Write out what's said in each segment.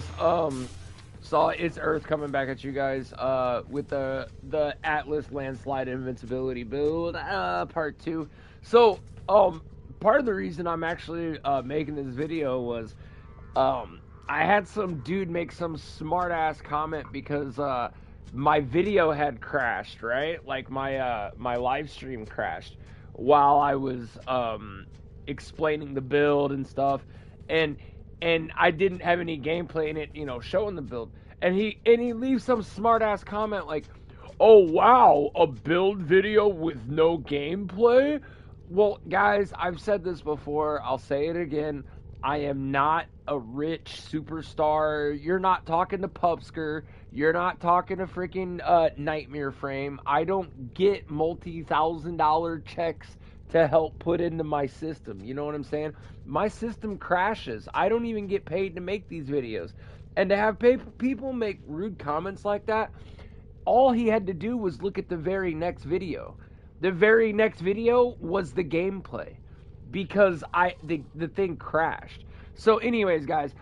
Saw It's Earth coming back at you guys with the Atlas landslide invincibility build part 2. So part of the reason I'm actually making this video was I had some dude make some smart ass comment because my video had crashed, right? Like my live stream crashed while I was explaining the build and stuff, and I didn't have any gameplay in it, showing the build. And he leaves some smart ass comment like, "Oh wow, a build video with no gameplay." Well, guys, I've said this before. I'll say it again. I am not a rich superstar. You're not talking to Pupsker. You're not talking to freaking Nightmare Frame. I don't get multi-$1,000 checks to help put into my system. You know what I'm saying? My system crashes. I don't even get paid to make these videos. And to have people make rude comments like that, all he had to do was look at the very next video. The very next video was the gameplay because the thing crashed. So anyways, guys,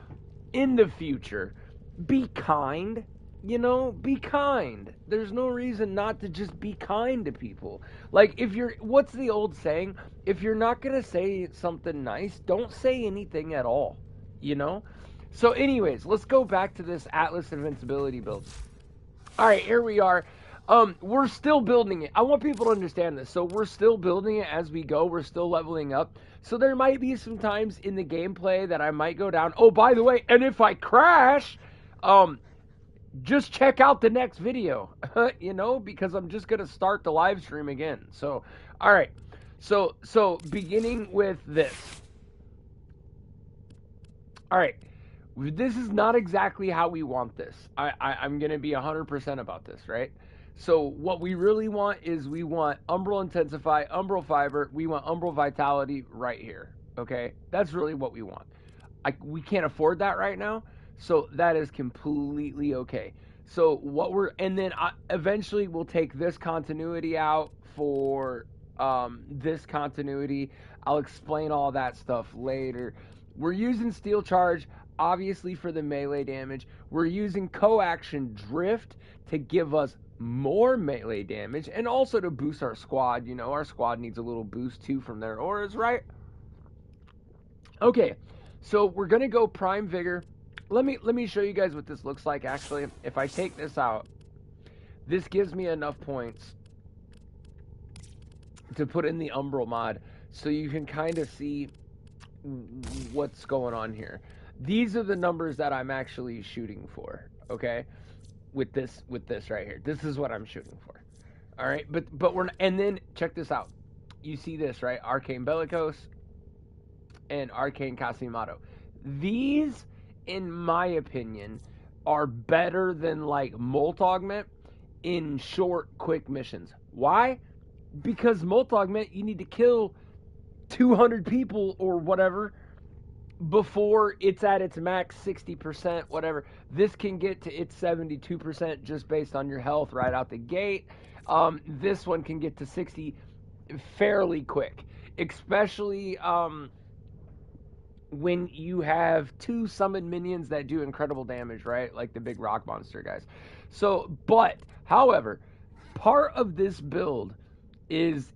in the future, be kind. Be kind. There's no reason not to just be kind to people. Like, what's the old saying? If you're not going to say something nice, don't say anything at all, So anyways, let's go back to this Atlas Invincibility build. All right, here we are. We're still building it. I want people to understand this. So we're still building it as we go. We're still leveling up. So there might be some times in the gameplay that I might go down. Oh, by the way, and if I crash, just check out the next video, because I'm just going to start the live stream again. So, all right. So beginning with this. All right. This is not exactly how we want this. I'm going to be 100% about this, right? So what we really want is we want Umbral Intensify, Umbral Fiber, we want Umbral Vitality right here, okay? That's really what we want. We can't afford that right now, so that is completely okay. So and then eventually we'll take this continuity out for this continuity. I'll explain all that stuff later. We're using Steel Charge, obviously, for the melee damage. We're using Coaction Drift to give us more melee damage and also to boost our squad. Our squad needs a little boost too from their auras, right? Okay, so we're gonna go Prime Vigor. Let me show you guys what this looks like. Actually, if I take this out, this gives me enough points to put in the Umbral mod, so you can kind of see what's going on here. These are the numbers that I'm actually shooting for, okay? With this right here. This is what I'm shooting for. All right, but and then check this out. You see this, right? Arcane Bellicose and Arcane Casimato. These, in my opinion, are better than like Molt Augment in short, quick missions. Why? Because Molt Augment, you need to kill 200 people or whatever before it's at its max 60%, whatever. This can get to its 72% just based on your health right out the gate. This one can get to 60 fairly quick, especially when you have 2 summoned minions that do incredible damage, right? Like the big rock monster guys. So, however, part of this build is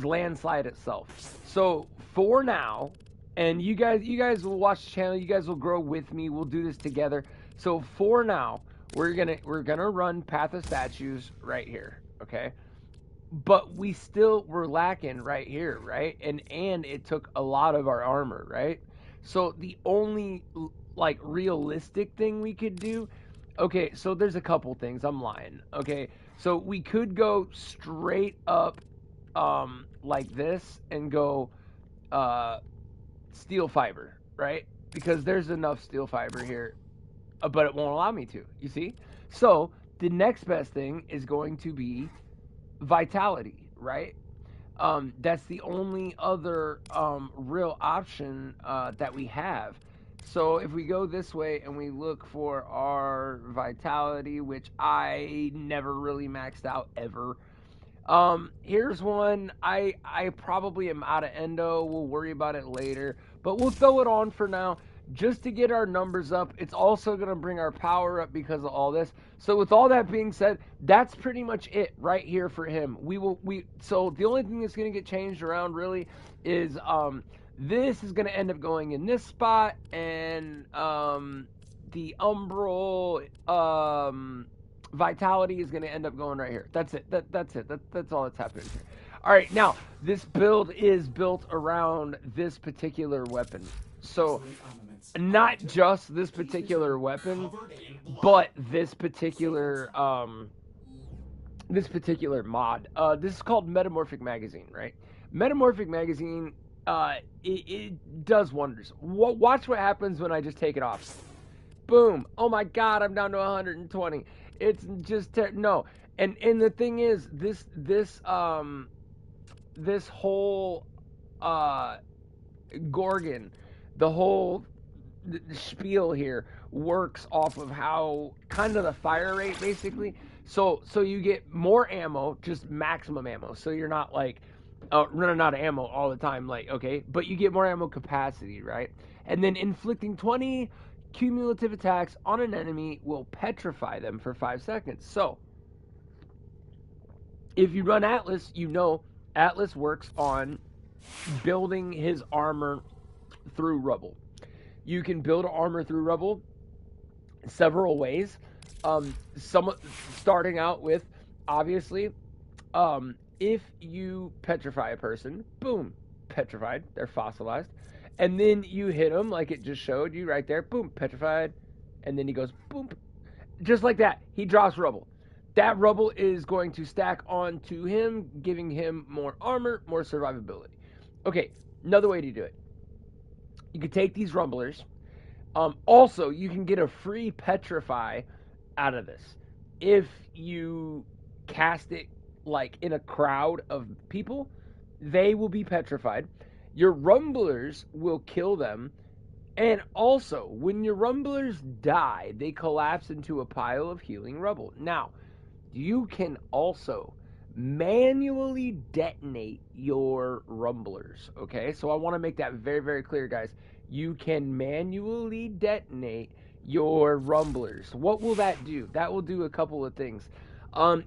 landslide itself. So for now, and you guys will watch the channel, you guys will grow with me, we'll do this together. So for now, we're gonna run Path of Statues right here, okay? But we're lacking right here, right? And it took a lot of our armor, right? So the only like realistic thing we could do, okay, so there's a couple things. I'm lying, okay? So we could go straight up like this and go steel fiber, right? Because there's enough steel fiber here, but it won't allow me to, you see? So the next best thing is going to be vitality, right? That's the only other real option that we have. So if we go this way and we look for our vitality, which I never really maxed out ever. Here's one. I probably am out of endo. We'll worry about it later, but we'll throw it on for now just to get our numbers up. It's also going to bring our power up because of all this. So with all that being said, that's pretty much it right here for him. So the only thing that's going to get changed around really is this is going to end up going in this spot, and the umbral vitality is going to end up going right here. That's it. That's it. That's all that's happening here. All right, now this build is built around this particular weapon. So not just this particular weapon, but this particular mod. This is called Metamorphic Magazine, right? Metamorphic Magazine, it does wonders. Watch what happens when I just take it off. Boom! Oh my God, I'm down to 120. It's just no. And the thing is, this whole Gorgon, the whole spiel here works off of how kind of the fire rate basically. So you get more ammo, just maximum ammo. So you're not like running out of ammo all the time, like, okay, but you get more ammo capacity, right? And then inflicting 20 cumulative attacks on an enemy will petrify them for 5 seconds. So if you run Atlas, you know Atlas works on building his armor through rubble. You can build armor through rubble several ways. Starting out with, obviously, if you petrify a person, boom, petrified, they're fossilized. And then you hit him like it just showed you right there, boom, petrified. And then he goes, boom, just like that. He drops rubble. That rubble is going to stack onto him, giving him more armor, more survivability. Okay, another way to do it. You can take these rumblers. Also, you can get a free petrify out of this. If you cast it like in a crowd of people, they will be petrified. Your rumblers will kill them. And also, when your rumblers die, they collapse into a pile of healing rubble. Now, you can also manually detonate your rumblers, okay? So I want to make that very, very clear, guys. You can manually detonate your rumblers. What will that do? That will do a couple of things.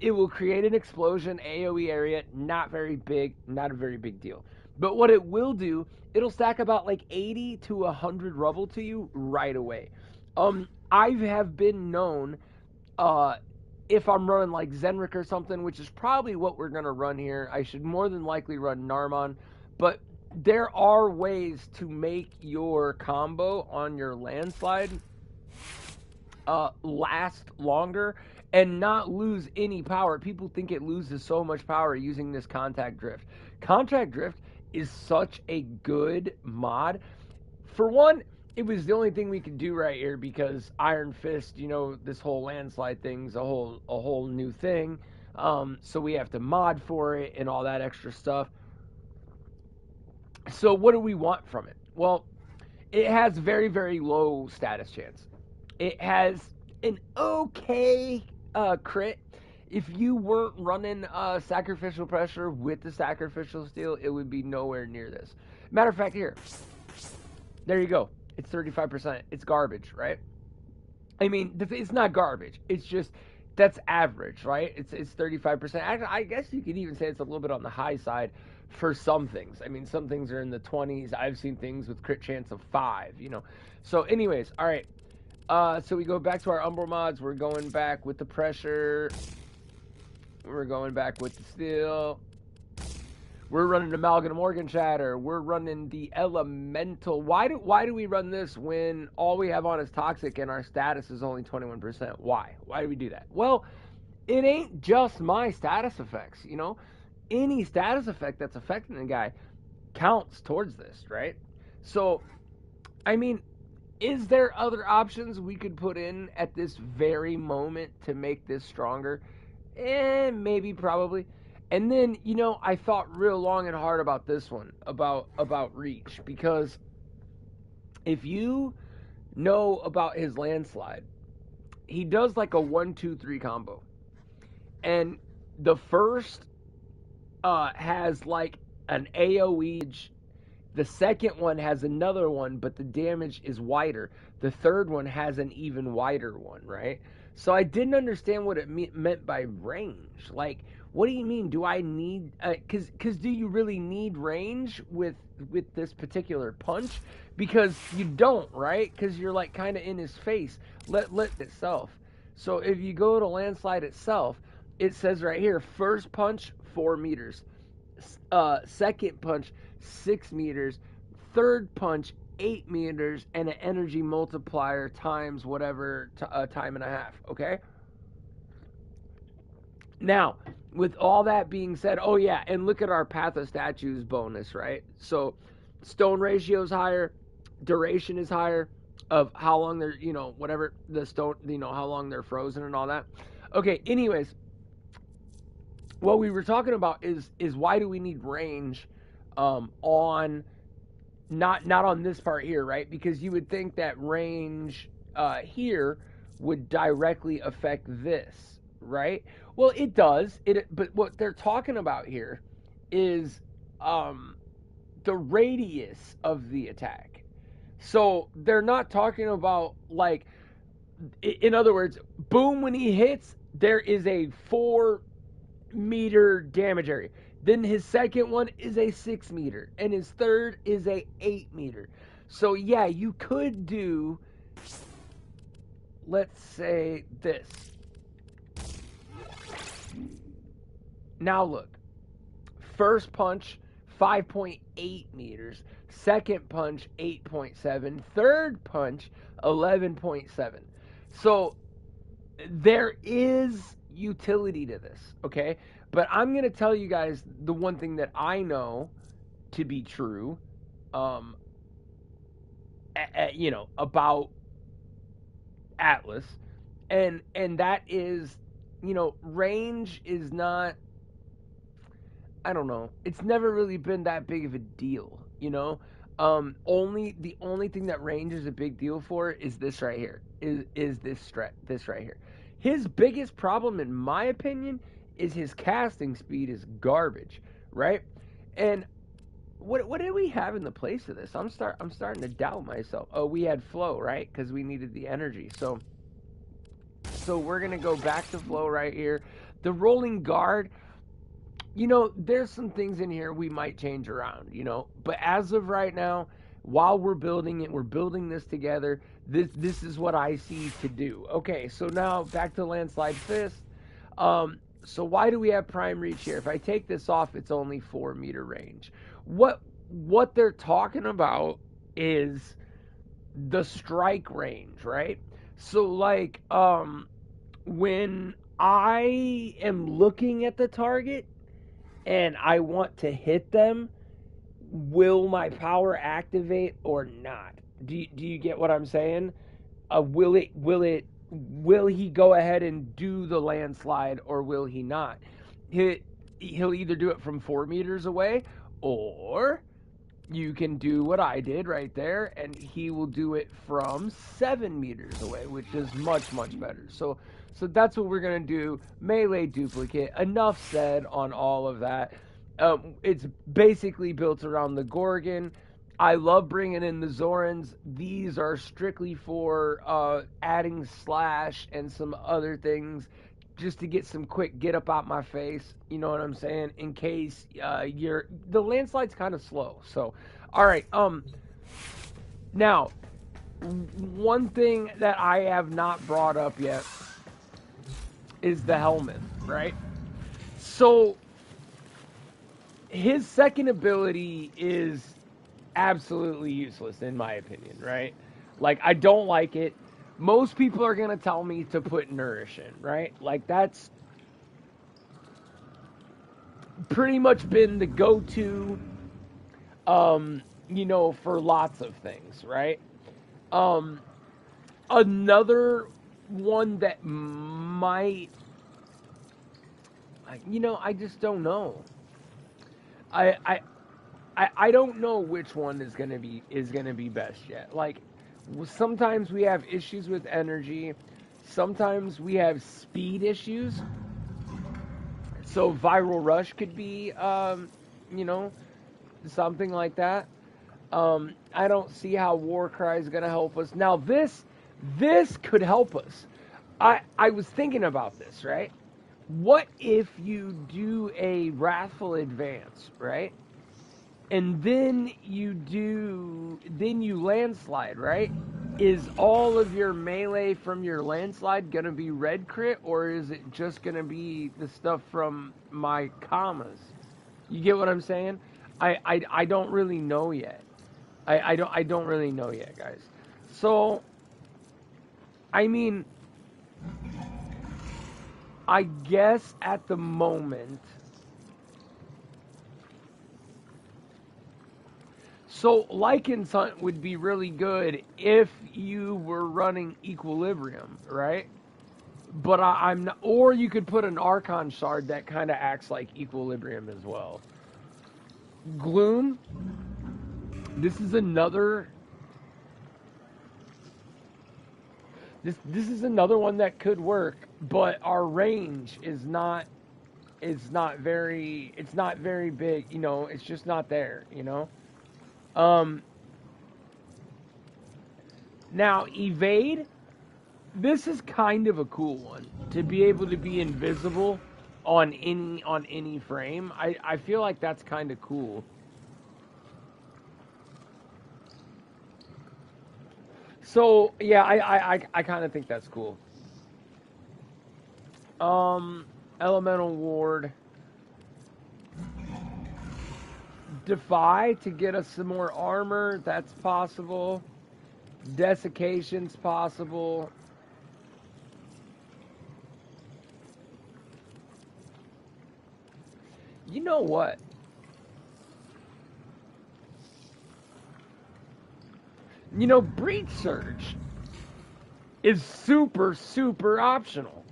It will create an explosion, AoE area, not very big, not a very big deal. But what it will do, it'll stack about like 80 to 100 rubble to you right away. I have been known, if I'm running like Zenrik or something, which is probably what we're going to run here, I should more than likely run Narmon, but there are ways to make your combo on your landslide last longer and not lose any power. People think it loses so much power using this contact drift. Contact drift is such a good mod. For one, it was the only thing we could do right here because Iron Fist, you know, this whole landslide thing's a whole new thing. So we have to mod for it and all that extra stuff. So what do we want from it? Well, it has very, very low status chance. It has an okay crit. If you weren't running sacrificial pressure with the sacrificial steel, it would be nowhere near this. Matter of fact, here. There you go. It's 35%. It's garbage, right? I mean, it's not garbage. It's just, that's average, right? It's 35%. Actually, I guess you could even say it's a little bit on the high side for some things. I mean, some things are in the 20s. I've seen things with crit chance of 5, you know. So anyways, all right. So we go back to our Umbral mods. We're going back with the pressure. We're going back with the steel. We're running Amalgam Organ Shatter. We're running the Elemental. Why do we run this when all we have on is Toxic and our status is only 21%? Why? Why do we do that? Well, it ain't just my status effects, you know? Any status effect that's affecting the guy counts towards this, right? So, I mean, is there other options we could put in at this very moment to make this stronger? Maybe, probably. And then, you know, I thought real long and hard about this one, about Reach, because if you know about his landslide, he does like a 1-2-3 combo. And the first has like an AoE. The second one has another one, but the damage is wider. The third one has an even wider one, right? So I didn't understand what it meant by range. Like, what do you mean? Do I need? Cause do you really need range with this particular punch? Because you don't, right? Because you're like kind of in his face. Let itself. So if you go to landslide itself, it says right here, first punch 4 meters, second punch 6 meters, third punch 8 meters, and an energy multiplier times whatever time and a half. Okay. Now, with all that being said, oh yeah, and look at our Path of Statues bonus, right? So, stone ratio is higher, duration is higher, of how long they're, whatever the stone, how long they're frozen and all that. Okay, anyways, what we were talking about is why do we need range on not on this part here, right? Because you would think that range here would directly affect this, right? Well, it does. But what they're talking about here is the radius of the attack. So they're not talking about, like, in other words, boom, when he hits, there is a 4 meter damage area. Then his second one is a 6 meter, and his third is a 8 meter. So yeah, you could do, let's say, this. Now look, first punch 5.8 meters, second punch 8.7, third punch 11.7. So there is utility to this, okay? But I'm going to tell you guys the one thing that I know to be true, about Atlas, and that is, range is not, I don't know, it's never really been that big of a deal, the only thing that range is a big deal for is this right here, is this right here. His biggest problem, in my opinion, is his casting speed is garbage, right? And what did we have in the place of this? I'm starting to doubt myself. Oh, we had flow, right? Because we needed the energy. So we're gonna go back to flow right here. The rolling guard, there's some things in here we might change around, but as of right now, while we're building it, we're building this together. This is what I see to do. Okay, so now back to landslide fist. So why do we have prime reach here? If I take this off, it's only 4 meter range. What they're talking about is the strike range, right? So like when I am looking at the target and I want to hit them, will my power activate or not? Do you get what I'm saying? Will he go ahead and do the landslide, or will he not? He'll either do it from 4 meters away, or you can do what I did right there, and he will do it from 7 meters away, which is much, much better. So that's what we're going to do. Melee duplicate. Enough said on all of that. It's basically built around the Gorgon. I love bringing in the Zorans. These are strictly for adding slash and some other things, just to get some quick get up out my face. You know what I'm saying? In case the landslide's kind of slow. So, all right. Now, one thing that I have not brought up yet is the helmet, right? So his second ability is absolutely useless in my opinion, right? Like, I don't like it. Most people are going to tell me to put nourish in, right? Like, that's pretty much been the go-to, for lots of things, right? Another one that might, I just don't know. I don't know which one is gonna be best yet. Like, sometimes we have issues with energy, sometimes we have speed issues. So viral rush could be, something like that. I don't see how Warcry is gonna help us. Now this could help us. I was thinking about this, right? What if you do a Wrathful Advance, right? And then you landslide, right? Is all of your melee from your landslide gonna be red crit, or is it just gonna be the stuff from my commas? You get what I'm saying? I don't really know yet. I don't really know yet, guys. So I mean, I guess at the moment. So Lycan's Hunt would be really good if you were running Equilibrium, right? But I'm not, or you could put an Archon Shard that kind of acts like Equilibrium as well. Gloom. This is another. This is another one that could work, but our range is not. It's not very big. You know, it's just not there. You know. Now evade. This is kind of a cool one to be able to be invisible on any frame. I feel like that's kind of cool. So yeah, I kind of think that's cool. Elemental Ward. Defy to get us some more armor. That's possible. Desiccation's possible. You know what? You know, Breach Surge is super optional.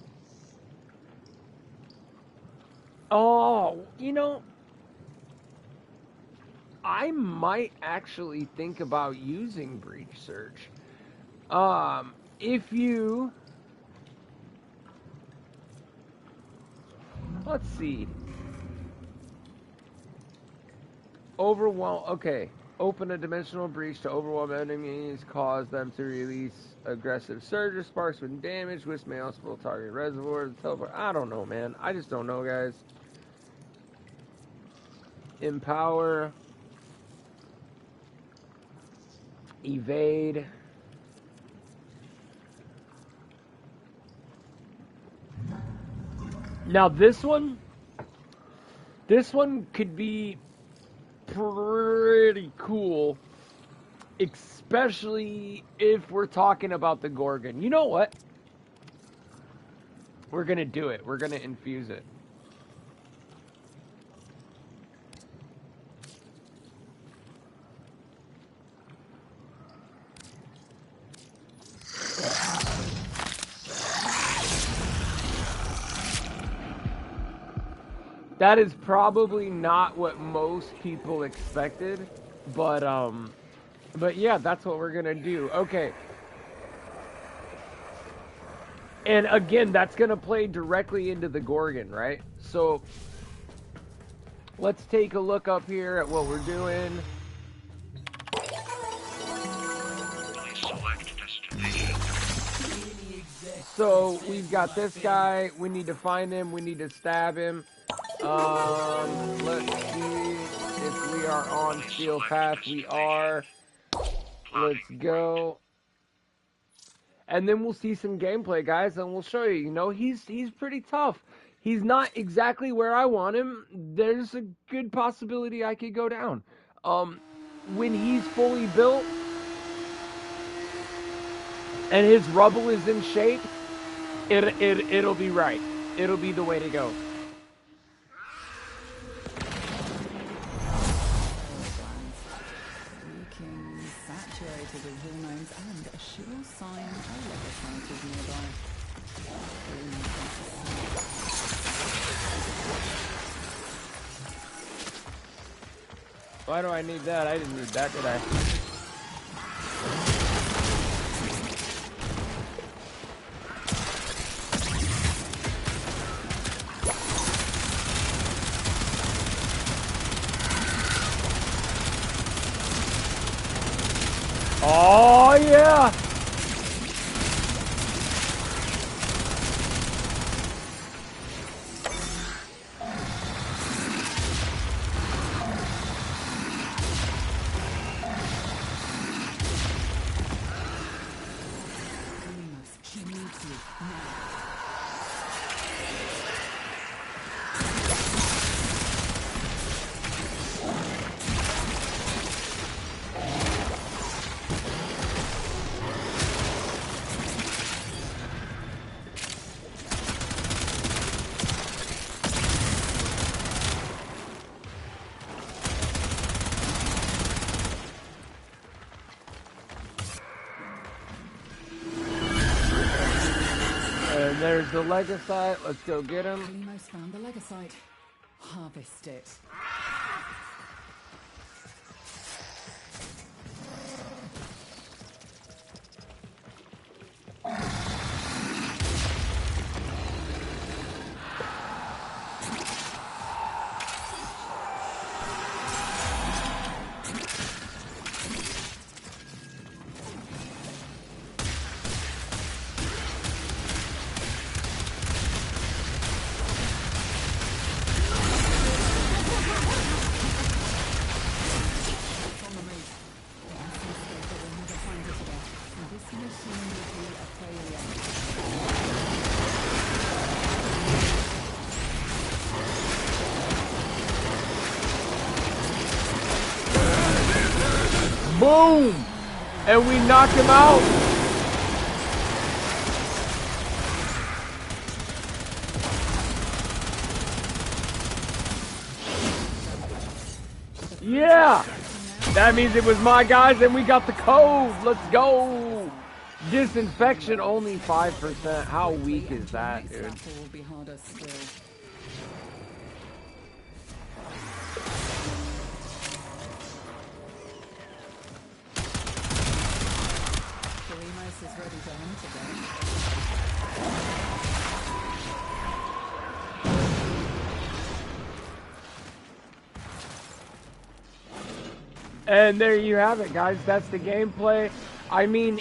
Oh, you know, I might actually think about using Breach Surge. If you... Let's see. Overwhelm... Okay. Open a dimensional breach to overwhelm enemies, cause them to release aggressive surges, sparks with damage, wisp may also will target reservoirs, teleport. I don't know, man. I just don't know, guys. Empower. Evade. Now this one could be pretty cool, especially if we're talking about the Gorgon. You know what? We're gonna do it. We're gonna infuse it. That is probably not what most people expected, but yeah, that's what we're gonna do. Okay. And again, that's gonna play directly into the Gorgon, right? So let's take a look up here at what we're doing. So we've got this guy. We need to find him. We need to stab him. Let's see if we are on Steel Path. We are. Let's go. And then we'll see some gameplay, guys, and we'll show you. You know, he's pretty tough. He's not exactly where I want him. There's a good possibility I could go down. When he's fully built and his rubble is in shape, it'll be right. It'll be the way to go. And a sure sign of legislative nearby. Why do I need that? I didn't need that, did I? yeah. And there's the Legasite. Let's go get him. Almost found the Legasite. Harvest it. Boom! And we knock him out. Yeah! That means it was my guys and we got the code. Let's go! Disinfection only 5%. How weak is that, dude? Will be harder still. Is ready to hunt again. And there you have it, guys. That's the gameplay. I mean,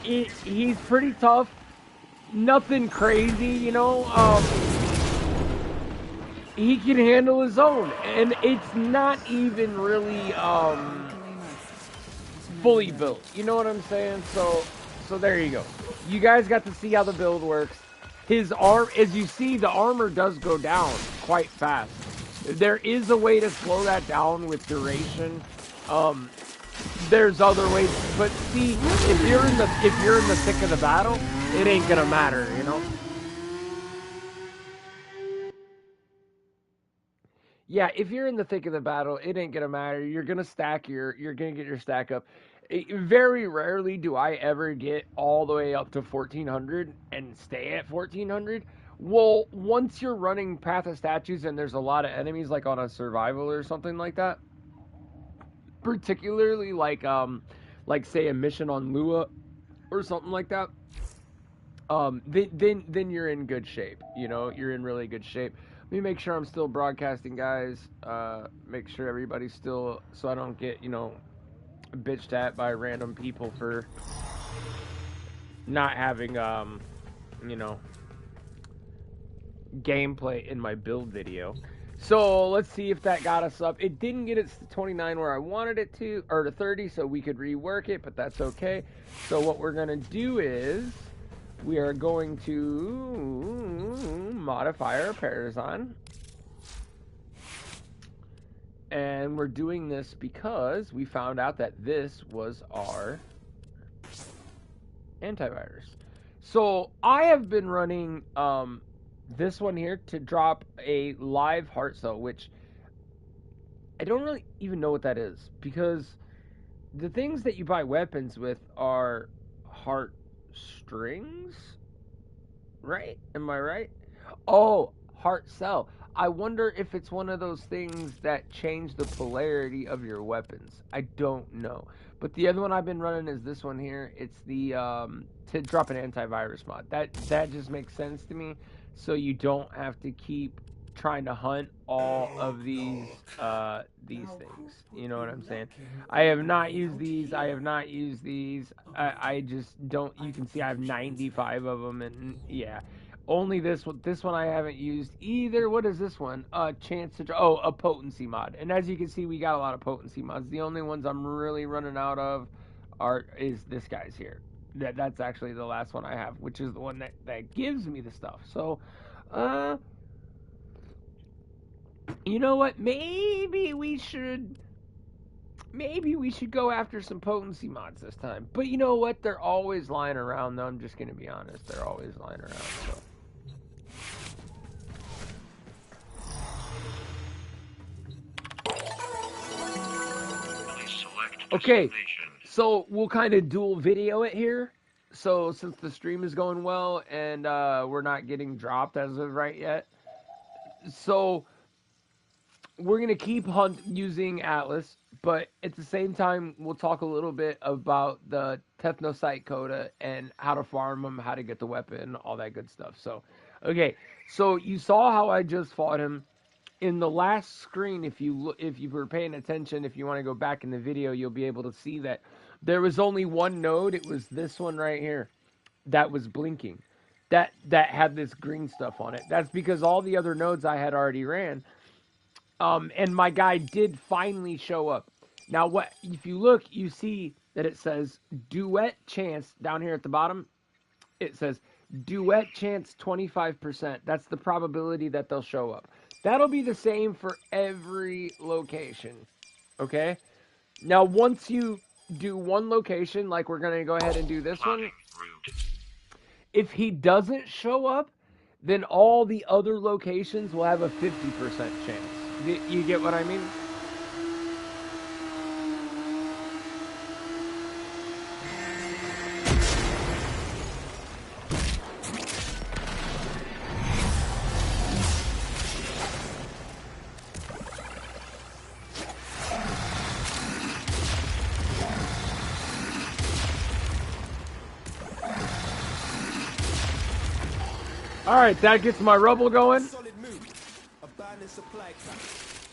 he's pretty tough. Nothing crazy, you know. He can handle his own, and it's not even really fully built. You know what I'm saying? So there you go. You guys got to see how the build works. His arm, as you see, the armor does go down quite fast. There is a way to slow that down with duration. There's other ways, but see, if you're in the thick of the battle, it ain't gonna matter, you know. Yeah, if you're in the thick of the battle, it ain't gonna matter. You're gonna you're gonna get your stack up. Very rarely do I ever get all the way up to 1400 and stay at 1400. Well, once you're running Path of Statues and there's a lot of enemies, like on a survival or something like that, particularly like say a mission on Lua or something like that, then you're in good shape. You know, you're in really good shape. Let me make sure I'm still broadcasting, guys. Make sure everybody's still, so I don't get, you know, bitched at by random people for not having, you know, gameplay in my build video. So let's see if that got us up. It didn't get us to 29 where I wanted it to, or to 30, so we could rework it, but that's okay. So what we're going to do is we are going to modify our Parazon. And we're doing this because we found out that this was our antivirus. So I have been running this one here to drop a live heart cell, which I don't really even know what that is, because the things that you buy weapons with are heart strings, right? Am I right? Oh, heart cell. I wonder if it's one of those things that change the polarity of your weapons. I don't know. But the other one I've been running is this one here. It's the to drop an antivirus mod. That just makes sense to me. So you don't have to keep trying to hunt all of these things. You know what I'm saying? I have not used these. I have not used these. I just don't. You can see I have 95 of them, and yeah, only this one. This one I haven't used either. What is this one? Chance to oh, a potency mod. And as you can see, we got a lot of potency mods. The only ones I'm really running out of is this guy's here. That's actually the last one I have, which is the one that gives me the stuff. So, you know what? Maybe we should go after some potency mods this time. But you know what? They're always lying around, though. I'm just gonna be honest. They're always lying around. So. Okay, so we'll kind of dual video it here. So since the stream is going well and we're not getting dropped as of right yet, so we're gonna keep using Atlas, but at the same time we'll talk a little bit about the Tethnocyte Coda and how to farm them, how to get the weapon, all that good stuff. So, okay, so you saw how I just fought him. In the last screen, if you were paying attention, if you want to go back in the video, you'll be able to see that there was only one node. It was this one right here that was blinking, that had this green stuff on it. That's because all the other nodes I had already ran, and my guy did finally show up. Now, what if you look, you see that it says duet chance down here at the bottom. It says duet chance 25%. That's the probability that they'll show up. That'll be the same for every location, okay? Now, once you do one location, like we're going to go ahead and do this one, if he doesn't show up, then all the other locations will have a 50% chance. You get what I mean? All right, that gets my rubble going. Solid move. Abandon supply trap.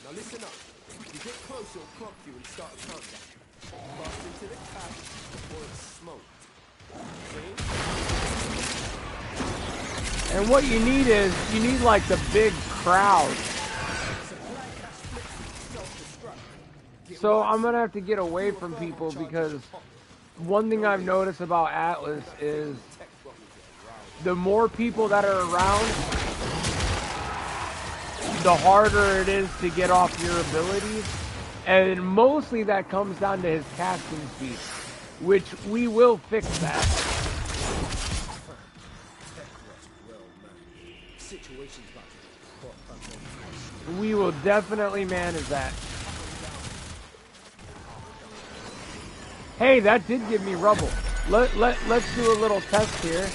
Now listen up. If you get close, it'll prompt you and start a countdown. Bust into the cache before it's smoked. See? And what you need is, you need like the big crowd. So I'm gonna have to get away from people because one thing I've noticed about Atlas is the more people that are around, the harder it is to get off your abilities. And mostly that comes down to his casting speed, which we will fix that. We will definitely manage that. Hey, that did give me rubble. Let's do a little test here.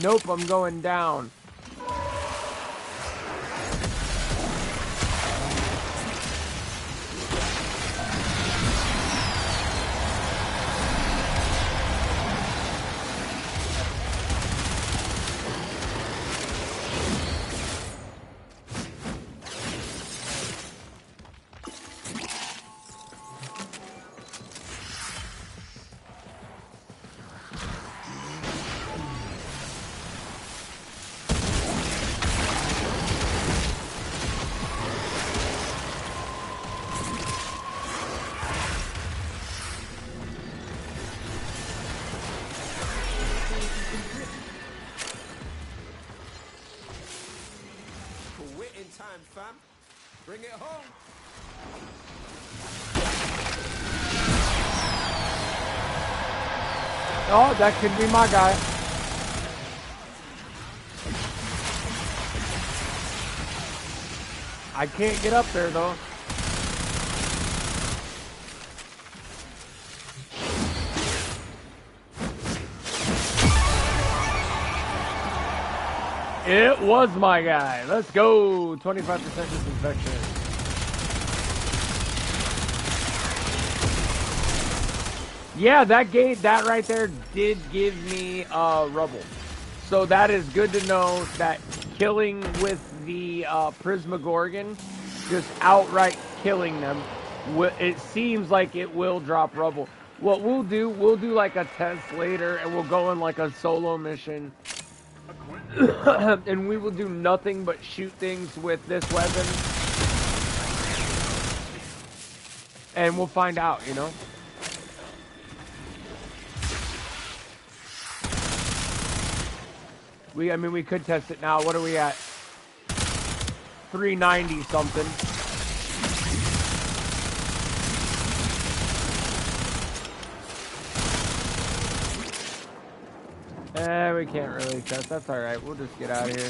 Nope, I'm going down. Bring it home. Oh, that could be my guy. I can't get up there though. It was my guy. Let's go. 25% disinfection. Yeah, that gate, that right there did give me rubble. So that is good to know that killing with the Prismagorgon, just outright killing them, it seems like it will drop rubble. What we'll do like a test later, and we'll go in like a solo mission, and we will do nothing but shoot things with this weapon, and we'll find out, you know? I mean, we could test it now. What are we at? 390 something. We can't really test. That's alright. We'll just get out of here.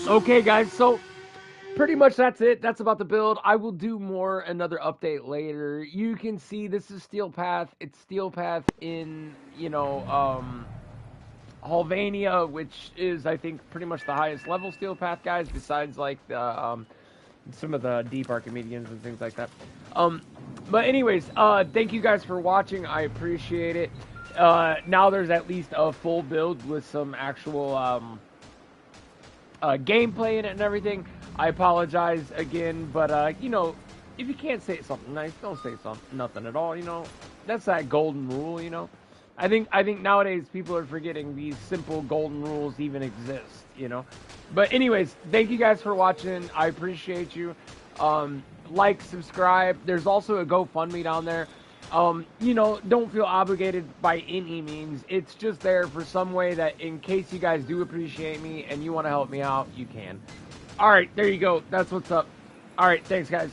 Okay, guys, so pretty much that's it. That's about the build. I will do another update later. You can see this is Steel Path. It's Steel Path in, you know, Halvania, which is, I think, pretty much the highest level Steel Path, guys, besides, like, the, some of the deep Archimedeans and things like that. But anyways, thank you guys for watching. I appreciate it. Now there's at least a full build with some actual, gameplay in it and everything. I apologize again, but you know, if you can't say something nice, don't say nothing at all. You know, that's that golden rule. You know, I think nowadays people are forgetting these simple golden rules even exist. You know, but anyways, thank you guys for watching. I appreciate you. Like, subscribe. There's also a GoFundMe down there. You know, don't feel obligated by any means. It's just there for some way that in case you guys do appreciate me and you want to help me out, you can. Alright, there you go. That's what's up. Alright, thanks guys.